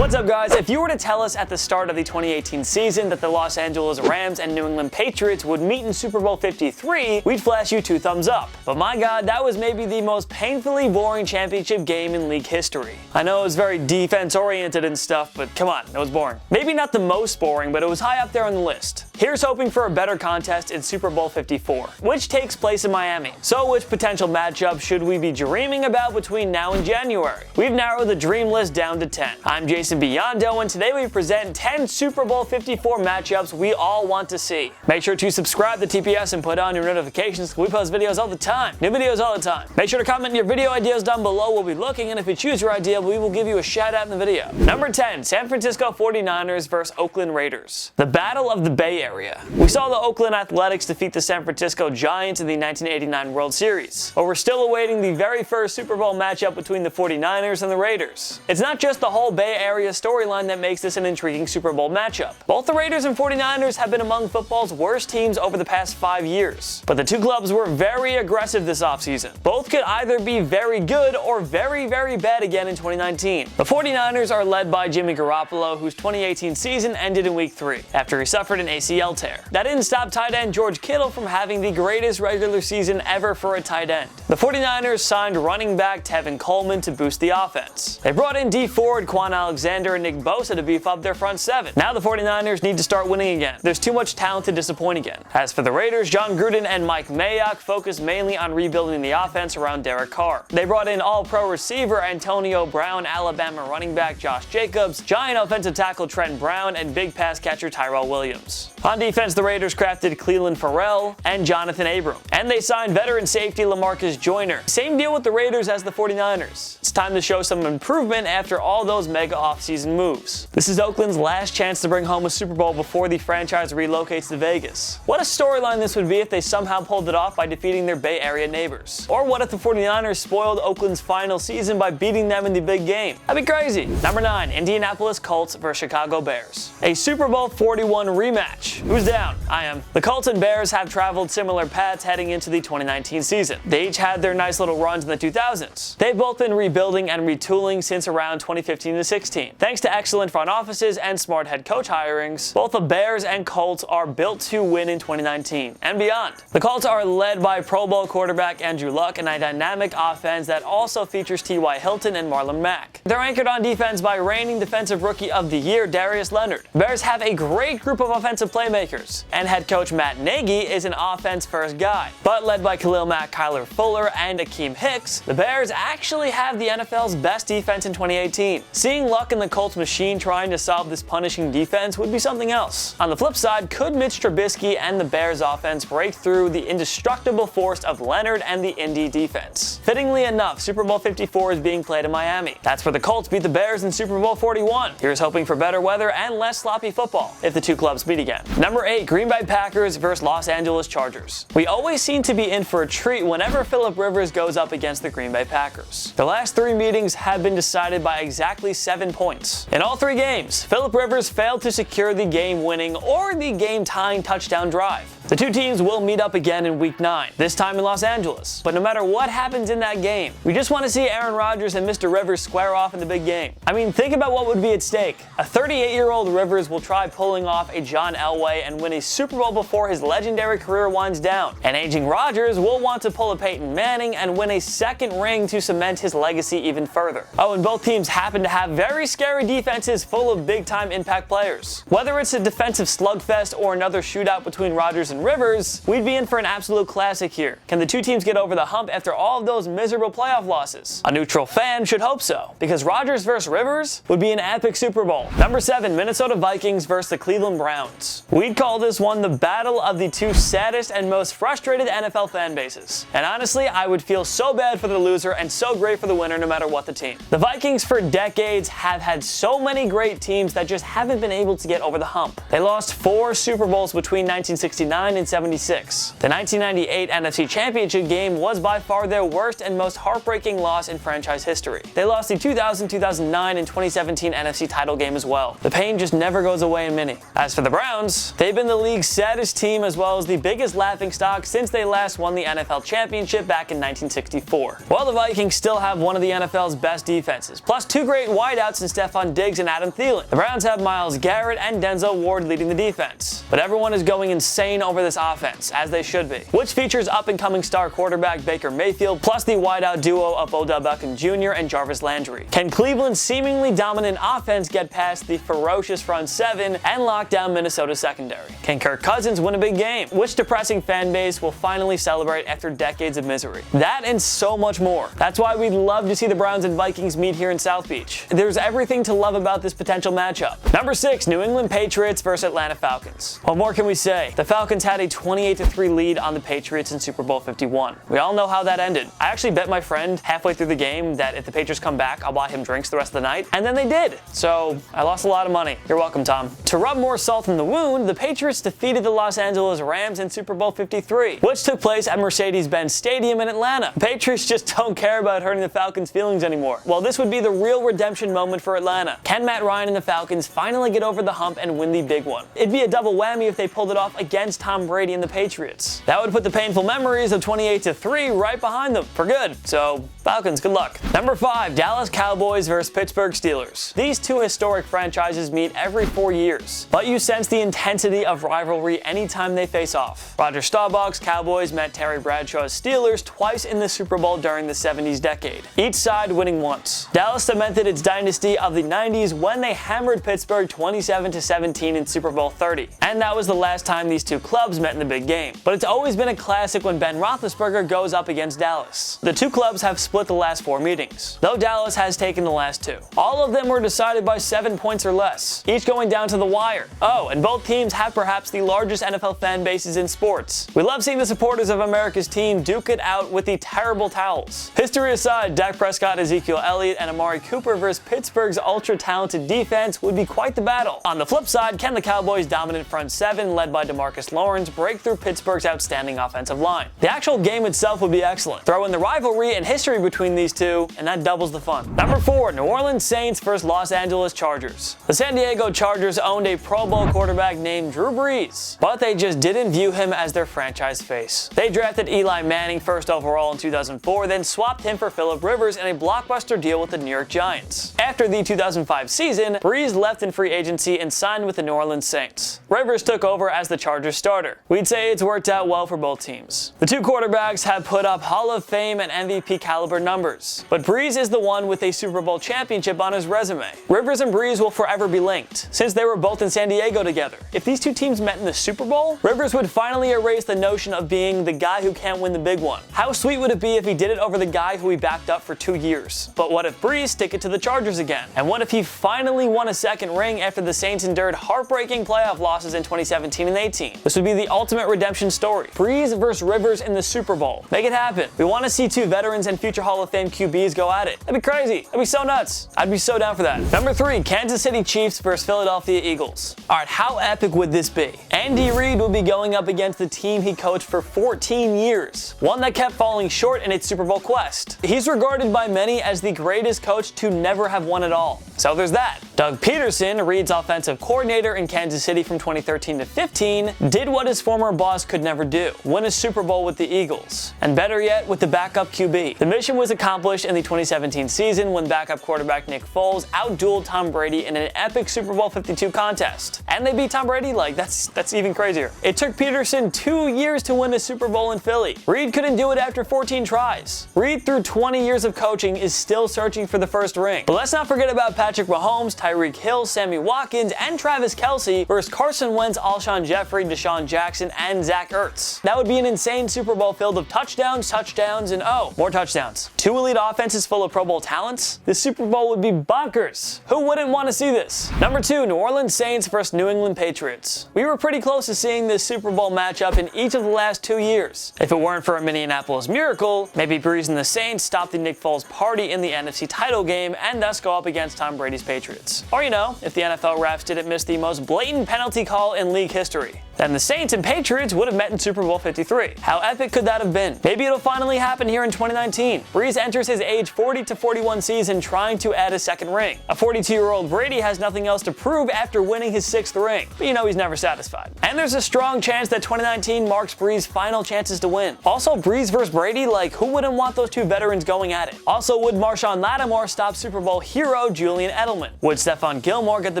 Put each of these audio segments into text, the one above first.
What's up, guys? If you were to tell us at the start of the 2018 season that the Los Angeles Rams and New England Patriots would meet in Super Bowl 53, we'd flash you 2 thumbs up. But my god, that was maybe the most painfully boring championship game in league history. I know it was very defense-oriented and stuff, but come on, it was boring. Maybe not the most boring, but it was high up there on the list. Here's hoping for a better contest in Super Bowl 54, which takes place in Miami. So which potential matchup should we be dreaming about between now and January? We've narrowed the dream list down to 10. I'm Jason Biondo, and today we present 10 Super Bowl 54 matchups we all want to see. Make sure to subscribe to TPS and put on your notifications. We post videos all the time. New videos all the time. Make sure to comment your video ideas down below. We'll be looking, and if you choose your idea, we will give you a shout out in the video. Number 10, San Francisco 49ers vs. Oakland Raiders. The Battle of the Bay Area. We saw the Oakland Athletics defeat the San Francisco Giants in the 1989 World Series, but we're still awaiting the very first Super Bowl matchup between the 49ers and the Raiders. It's not just the whole Bay Area storyline that makes this an intriguing Super Bowl matchup. Both the Raiders and 49ers have been among football's worst teams over the past 5 years, but the two clubs were very aggressive this offseason. Both could either be very good or very bad again in 2019. The 49ers are led by Jimmy Garoppolo, whose 2018 season ended in Week 3 after he suffered an ACL tear. That didn't stop tight end George Kittle from having the greatest regular season ever for a tight end. The 49ers signed running back Tevin Coleman to boost the offense. They brought in D Ford, Quan Alexander, and Nick Bosa to beef up their front seven. Now the 49ers need to start winning again. There's too much talent to disappoint again. As for the Raiders, John Gruden and Mike Mayock focused mainly on rebuilding the offense around Derek Carr. They brought in all-pro receiver Antonio Brown, Alabama running back Josh Jacobs, giant offensive tackle Trent Brown, and big pass catcher Tyrell Williams. On defense, the Raiders crafted Cleveland Farrell and Jonathan Abram, and they signed veteran safety LaMarcus Joyner. Same deal with the Raiders as the 49ers. It's time to show some improvement after all those mega offseason moves. This is Oakland's last chance to bring home a Super Bowl before the franchise relocates to Vegas. What a storyline this would be if they somehow pulled it off by defeating their Bay Area neighbors. Or what if the 49ers spoiled Oakland's final season by beating them in the big game? That'd be crazy. Number 9, Indianapolis Colts vs. Chicago Bears. A Super Bowl 41 rematch. Who's down? I am. The Colts and Bears have traveled similar paths heading into the 2019 season. They each had their nice little runs in the 2000s. They've both been rebuilding and retooling since around 2015 to 16. Thanks to excellent front offices and smart head coach hirings, both the Bears and Colts are built to win in 2019 and beyond. The Colts are led by Pro Bowl quarterback Andrew Luck and a dynamic offense that also features T.Y. Hilton and Marlon Mack. They're anchored on defense by reigning Defensive Rookie of the Year Darius Leonard. Bears have a great group of offensive playmakers, and head coach Matt Nagy is an offense-first guy. But led by Khalil Mack, Kyler Fuller, and Akeem Hicks, the Bears actually have the NFL's best defense in 2018. Seeing Luck and the Colts machine trying to solve this punishing defense would be something else. On the flip side, could Mitch Trubisky and the Bears offense break through the indestructible force of Leonard and the Indy defense? Fittingly enough, Super Bowl 54 is being played in Miami. That's where the Colts beat the Bears in Super Bowl 41. Here's hoping for better weather and less sloppy football if the two clubs meet again. Number 8, Green Bay Packers vs. Los Angeles Chargers. We always seem to be in for a treat whenever Philip Rivers goes up against the Green Bay Packers. The last 3 meetings have been decided by exactly 7 points. In all 3 games, Philip Rivers failed to secure the game-winning or the game-tying touchdown drive. The two teams will meet up again in Week 9, this time in Los Angeles. But no matter what happens in that game, we just want to see Aaron Rodgers and Mr. Rivers square off in the big game. I mean, think about what would be at stake. A 38-year-old Rivers will try pulling off a John Elway and win a Super Bowl before his legendary career winds down. An aging Rodgers will want to pull a Peyton Manning and win a second ring to cement his legacy even further. Oh, and both teams happen to have very scary defenses full of big-time impact players. Whether it's a defensive slugfest or another shootout between Rodgers and Rivers, we'd be in for an absolute classic here. Can the two teams get over the hump after all of those miserable playoff losses? A neutral fan should hope so, because Rodgers vs. Rivers would be an epic Super Bowl. Number 7, Minnesota Vikings vs. the Cleveland Browns. We'd call this one the battle of the two saddest and most frustrated NFL fan bases. And honestly, I would feel so bad for the loser and so great for the winner no matter what the team. The Vikings for decades have had so many great teams that just haven't been able to get over the hump. They lost 4 Super Bowls between 1969 79 and 76. The 1998 NFC Championship game was by far their worst and most heartbreaking loss in franchise history. They lost the 2000, 2009, and 2017 NFC title game as well. The pain just never goes away in Minnie. As for the Browns, they've been the league's saddest team as well as the biggest laughingstock since they last won the NFL championship back in 1964. While the Vikings still have one of the NFL's best defenses, plus two great wideouts in Stephon Diggs and Adam Thielen. The Browns have Myles Garrett and Denzel Ward leading the defense. But everyone is going insane over this offense, as they should be, which features up-and-coming star quarterback Baker Mayfield, plus the wideout duo of Odell Beckham Jr. and Jarvis Landry. Can Cleveland's seemingly dominant offense get past the ferocious front seven and lock down Minnesota's secondary? Can Kirk Cousins win a big game? Which depressing fan base will finally celebrate after decades of misery? That and so much more. That's why we'd love to see the Browns and Vikings meet here in South Beach. There's everything to love about this potential matchup. Number 6, New England Patriots versus Atlanta Falcons. What more can we say? The Falcons had a 28-3 lead on the Patriots in Super Bowl 51. We all know how that ended. I actually bet my friend halfway through the game that if the Patriots come back, I'll buy him drinks the rest of the night, and then they did. So I lost a lot of money. You're welcome, Tom. To rub more salt in the wound, the Patriots defeated the Los Angeles Rams in Super Bowl 53, which took place at Mercedes-Benz Stadium in Atlanta. The Patriots just don't care about hurting the Falcons' feelings anymore. Well, this would be the real redemption moment for Atlanta. Can Matt Ryan and the Falcons finally get over the hump and win the big one? It'd be a double whammy if they pulled it off against Tom Brady and the Patriots. That would put the painful memories of 28-3 right behind them for good. So, Falcons, good luck. Number 5, Dallas Cowboys versus Pittsburgh Steelers. These two historic franchises meet every 4 years, but you sense the intensity of rivalry anytime they face off. Roger Staubach's Cowboys met Terry Bradshaw's Steelers twice in the Super Bowl during the 70s decade, each side winning once. Dallas cemented its dynasty of the 90s when they hammered Pittsburgh 27-17 in Super Bowl 30, and that was the last time these two clubs met in the big game. But it's always been a classic when Ben Roethlisberger goes up against Dallas. The two clubs have split the last 4 meetings, though Dallas has taken the last 2. All of them were decided by 7 points or less, each going down to the wire. Oh, and both teams have perhaps the largest NFL fan bases in sports. We love seeing the supporters of America's team duke it out with the terrible towels. History aside, Dak Prescott, Ezekiel Elliott, and Amari Cooper versus Pittsburgh's ultra-talented defense would be quite the battle. On the flip side, can the Cowboys' dominant front seven, led by DeMarcus Lawrence, break through Pittsburgh's outstanding offensive line? The actual game itself would be excellent. Throw in the rivalry and history between these two, and that doubles the fun. Number 4, New Orleans Saints versus Los Angeles Chargers. The San Diego Chargers owned a Pro Bowl quarterback named Drew Brees, but they just didn't view him as their franchise face. They drafted Eli Manning first overall in 2004, then swapped him for Phillip Rivers in a blockbuster deal with the New York Giants. After the 2005 season, Brees left in free agency and signed with the New Orleans Saints. Rivers took over as the Chargers starter. We'd say it's worked out well for both teams. The two quarterbacks have put up Hall of Fame and MVP caliber numbers, but Brees is the one with a Super Bowl championship on his resume. Rivers and Brees will forever be linked, since they were both in San Diego together. If these two teams met in the Super Bowl, Rivers would finally erase the notion of being the guy who can't win the big one. How sweet would it be if he did it over the guy who he backed up for 2 years? But what if Brees stick it to the Chargers again? And what if he finally won a second ring after the Saints endured heartbreaking playoff losses in 2017 and 18? This would be the ultimate redemption story. Brees versus Rivers in the Super Bowl. Make it happen. We want to see two veterans and future Hall of Fame QBs go at it. That'd be crazy. That'd be so nuts. I'd be so down for that. Number 3, Kansas City Chiefs versus Philadelphia Eagles. Alright, how epic would this be? Andy Reid will be going up against the team he coached for 14 years, one that kept falling short in its Super Bowl quest. He's regarded by many as the greatest coach to never have won it all. So there's that. Doug Peterson, Reid's offensive coordinator in Kansas City from 2013 to 15, did what his former boss could never do: win a Super Bowl with the Eagles. And better yet, with the backup QB. The mission was accomplished in the 2017 season when backup quarterback Nick Foles outdueled Tom Brady in an epic Super Bowl 52 contest. And they beat Tom Brady? Like, that's even crazier. It took Peterson 2 years to win a Super Bowl in Philly. Reid couldn't do it after 14 tries. Reid, through 20 years of coaching, is still searching for the first ring. But let's not forget about Patrick Mahomes, Tyreek Hill, Sammy Watkins, and Travis Kelce versus Carson Wentz, Alshon Jeffrey, Deshaun Jackson, and Zach Ertz. That would be an insane Super Bowl filled of touchdowns, and more touchdowns. 2 elite offenses full of Pro Bowl talents? The Super Bowl would be bonkers. Who wouldn't want to see this? Number 2, New Orleans Saints versus New England Patriots. We were pretty close to seeing this Super Bowl matchup in each of the last 2 years. If it weren't for a Minneapolis miracle, maybe Brees and the Saints stopped the Nick Foles party in the NFC title game and thus go up against Tom Brady's Patriots. Or, if the NFL refs didn't miss the most blatant penalty call in league history. Then the Saints and Patriots would have met in Super Bowl 53. How epic could that have been? Maybe it'll finally happen here in 2019. Brees enters his age 40 to 41 season trying to add a second ring. A 42-year-old Brady has nothing else to prove after winning his 6th ring, but he's never satisfied. And there's a strong chance that 2019 marks Brees' final chances to win. Also, Brees versus Brady, who wouldn't want those two veterans going at it? Also, would Marshawn Lattimore stop Super Bowl hero Julian Edelman? Would Stephon Gilmore get the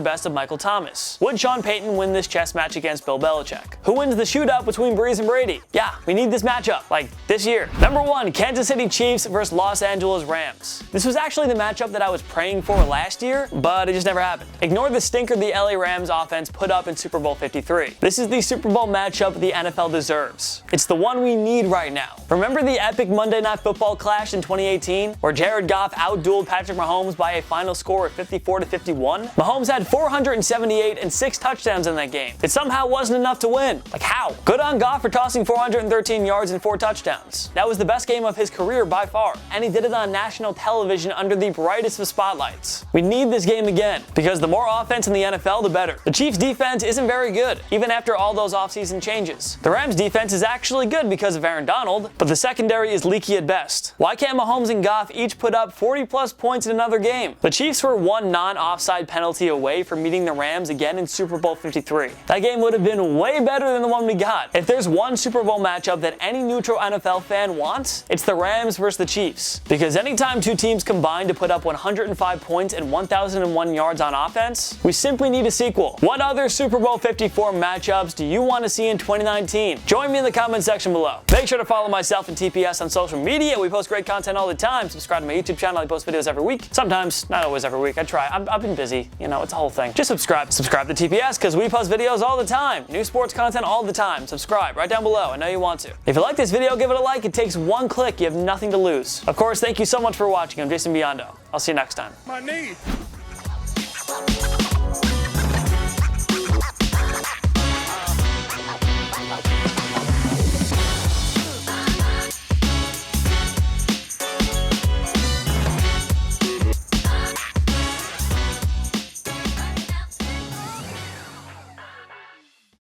best of Michael Thomas? Would Sean Payton win this chess match against Bill Belichick? Who wins the shootout between Brees and Brady? Yeah, we need this matchup, this year. Number 1, Kansas City Chiefs versus Los Angeles Rams. This was actually the matchup that I was praying for last year, but it just never happened. Ignore the stinker the LA Rams offense put up in Super Bowl 53. This is the Super Bowl matchup the NFL deserves. It's the one we need right now. Remember the epic Monday Night Football clash in 2018, where Jared Goff outdueled Patrick Mahomes by a final score of 54-51? Mahomes had 478 and 6 touchdowns in that game. It somehow wasn't enough to win. How? Good on Goff for tossing 413 yards and 4 touchdowns. That was the best game of his career by far, and he did it on national television under the brightest of spotlights. We need this game again, because the more offense in the NFL, the better. The Chiefs' defense isn't very good, even after all those offseason changes. The Rams' defense is actually good because of Aaron Donald, but the secondary is leaky at best. Why can't Mahomes and Goff each put up 40+ points in another game? The Chiefs were one non-offside penalty away from meeting the Rams again in Super Bowl 53. That game would have been way better than the one we got. If there's one Super Bowl matchup that any neutral NFL fan wants, it's the Rams versus the Chiefs. Because anytime two teams combine to put up 105 points and 1,001 yards on offense, we simply need a sequel. What other Super Bowl 54 matchups do you want to see in 2019? Join me in the comment section below. Make sure to follow myself and TPS on social media. We post great content all the time. Subscribe to my YouTube channel. I post videos every week. Sometimes, not always every week. I try. I've been busy. It's a whole thing. Just subscribe. Subscribe to TPS because we post videos all the time. New sports content all the time. Subscribe right down below. I know you want to. If you like this video, give it a like. It takes one click. You have nothing to lose. Of course, thank you so much for watching. I'm Jason Biondo. I'll see you next time. My knee.